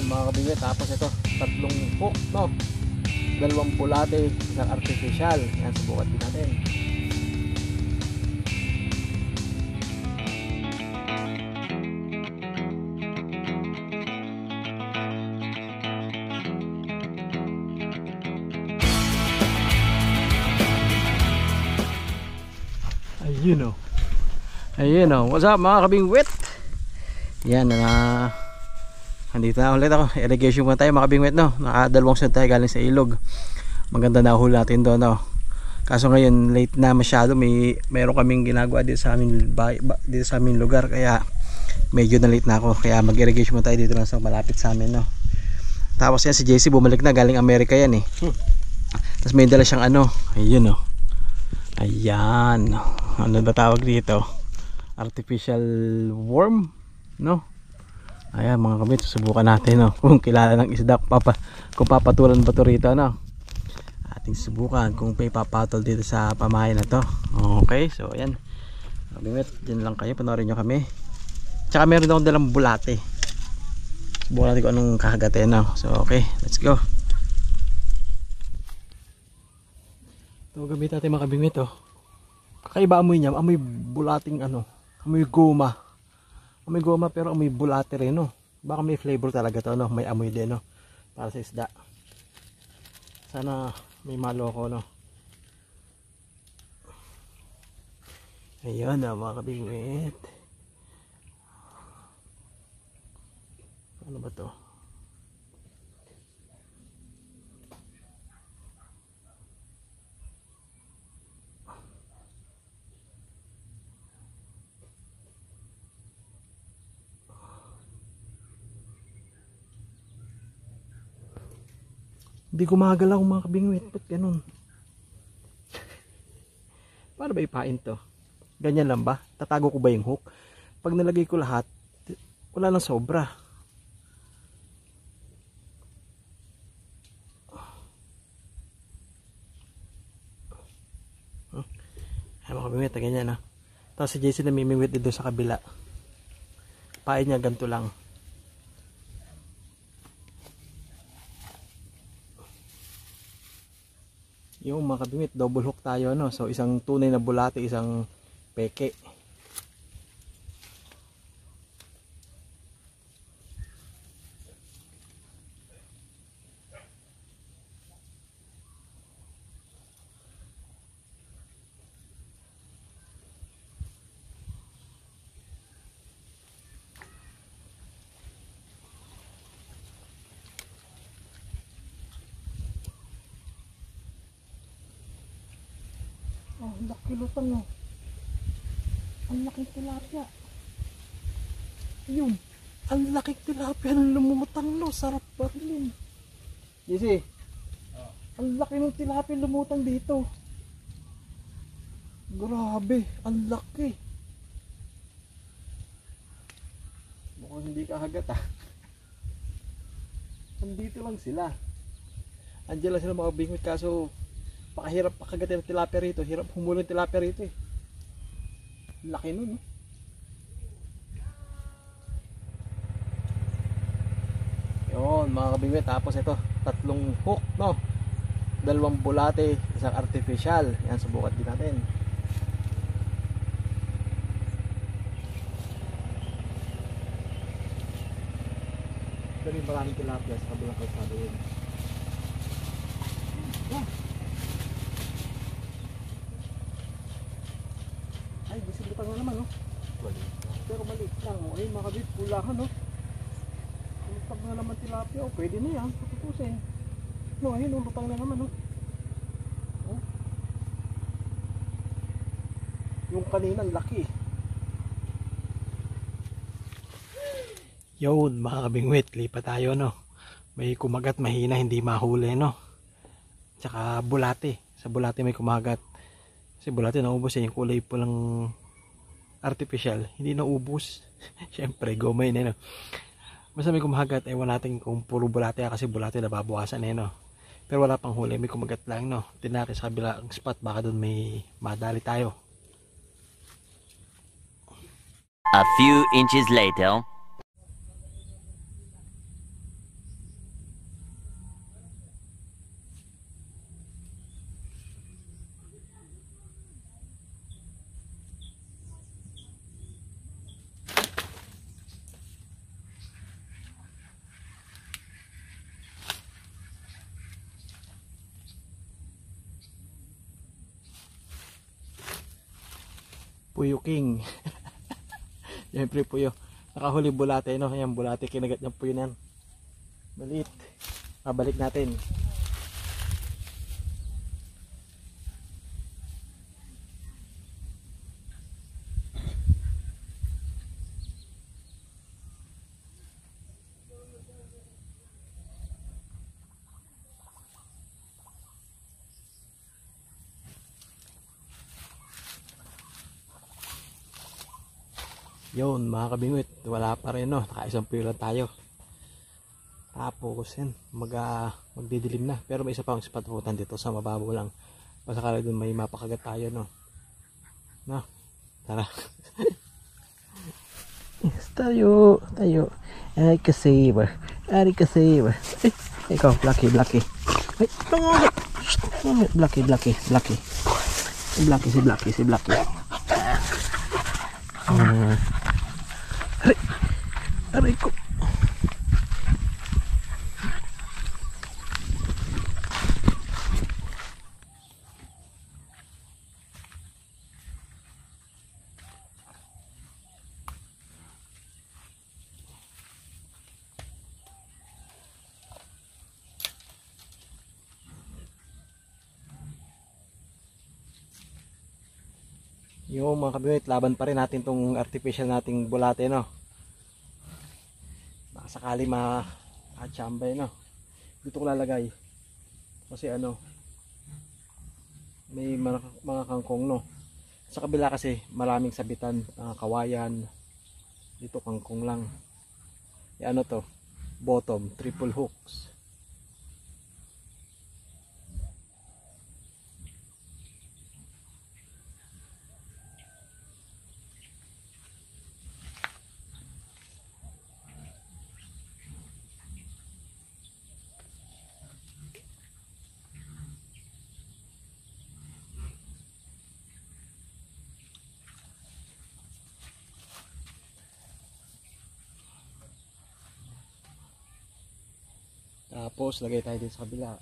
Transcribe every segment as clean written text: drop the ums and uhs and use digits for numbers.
mga kabingwit, tapos ito, tatlong hook, no? Dalawang bulate, isang artificial. Yan, subukan din natin. Ayun o. Ayun o. What's up mga kabingwit? Yan na. Andito na ulit ako. Irrigation muna tayo mga kabingwit, no? Nakadalawang sunod tayo galing sa ilog. Maganda na huli natin doon, no? Kaso ngayon late na masyado. Meron kaming ginagawa dito sa aming lugar. Kaya medyo na late na ako. Kaya mag-irrigation muna tayo dito lang sa malapit sa amin, no? Tapos yan si JC bumalik na. Galing Amerika yan eh. Tapos may dala siyang ano. Ayun o. Ayan. Ano ba tawag dito? Artificial worm, no? Ayan mga kabit, susubukan natin, no? Kung kilala ng isda, kung papatulan ba ito rito, no? Ating subukan kung may papatol dito sa pamahay na to. Okay, so ayan kabit, dyan lang kayo, panoorin nyo kami. Tsaka meron akong dalang bulate. Subukan natin kung anong kakagatin, no? So okay, let's go. Ito gamit natin mga kabingwit, oh. Kakaiba amoy niya, amoy bulating ano, amoy goma. Amoy goma pero amoy bulate rin, no. Baka may flavor talaga to, no. May amoy din, no, para sa isda. Sana may maloko, no. Ayun na mga kabingwit. Ano ba to? Hindi gumagalaw mga kabingwit. Ba't ganun? Paano ba ipain to? Ganyan lang ba? Tatago ko ba yung hook? Pag nalagay ko lahat, wala nang sobra. Ay mga kabingwit, ganyan ha. Tapos si JC namimingwit dito sa kabila. Pain niya ganito lang. Yung mga kabingwit, double hook tayo, no? So isang tunay na bulate, isang peke. Oh, laki lutang, oh. Ang laking tilapia. Ayun. Ang laking tilapia ng lumutang, no. Sarap pa rin. JC. Ang laki ng tilapia lumutang dito. Grabe. Ang laki. Mukhang hindi kahagat, ah. Nandito lang sila. Andiyan lang sila mga bingwit, kaso pakahirap pakagatin ng tilapia rito. Hirap humulong tilapia rito eh. Laki nun, no? Yun mga kabingwit. Tapos ito, tatlong hook, no? Dalawang bulate, isang artificial. Yan, subukan din natin. Dali maraming tilapia sa kabilang kalsada yun. Ay, bisilutang na naman, no? Pero maliit lang, oh. Ay, mga kabit, pulahan, no? Lutang na naman tilapia, oh. Pwede na yan, patutusin. No, ayun, lutang na naman, no? Oh. Yung kanina, laki. Yun, mga kabingwit, lipat tayo, no? May kumagat, mahina, hindi mahuli, no? Tsaka bulate. Sa bulate may kumagat. Kasi bulate naubos eh, yung kulay po lang artificial, hindi naubos. Siyempre, goma yun eh, no? Basta may kumagat, ewan natin kung puro bulate kasi bulate nababawasan eh, no? Pero wala pang huli, may kumagat lang, no? Tinake sa kabilang spot, baka doon may madali tayo. A few inches later. Puyo King. Siyempre puyo. Nakahuli bulate, no? Ayan, bulate, kinagat niya puyo na yan. Maliit. Pabalik natin. Yun mga kabingwit, wala pa rin, no? Nakaisang puyo lang tayo. Tapos yan, magdidilim na. Pero may isa pa akong spot putan dito sa mababaw lang. Pasakala dun may mapakagat tayo, no? No? Tara. Yes, tayo. Ay ka-saver. Ay ka-saver. Ikaw, Blacky. Ay, Blacky. Si Blacky. Aray ko. Yung mga kabingwit, laban pa rin natin tong artificial nating bulate, no? Baka sakali ma-chambay, no? Dito ko lalagay kasi ano, may mga kangkong, no? Sa kabila kasi maraming sabitan, kawayan. Dito kangkong lang. Ano to? Bottom, triple hooks. Tapos lagay tayo dito sa kabila.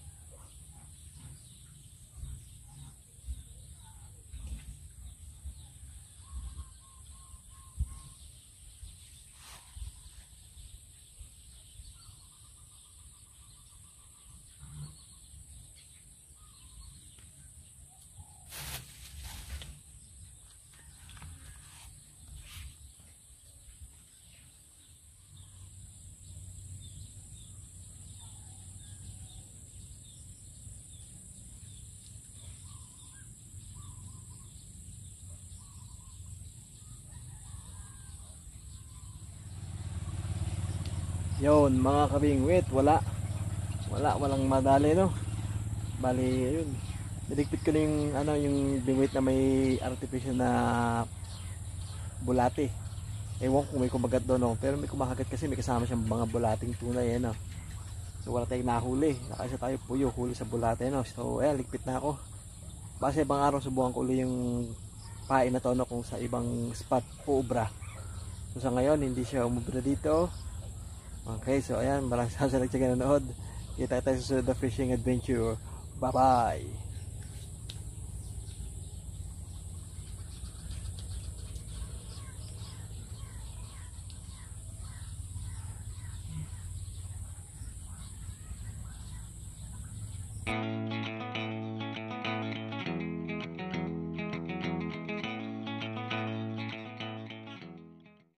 Yun mga kabingwit, walang madali, no? Bali yun, niligpit ko na yung yung bingwit na may artificial na bulate. Ewan kung may kumagat doon, no? Pero may kumakagat kasi may kasama siyang mga bulating tunay, no? So wala tayong nahuli, nakasa tayo puyo huli sa bulate, no? So ayan, ligpit na ako. Base ibang araw subukan ko ulit yung pain na to, no? Kung sa ibang spot puubra. So sa ngayon hindi siya umubra dito. Okay, so ayan, maraming salamat sa nanonood. Kita tayo sa susunod na fishing adventure. Bye bye.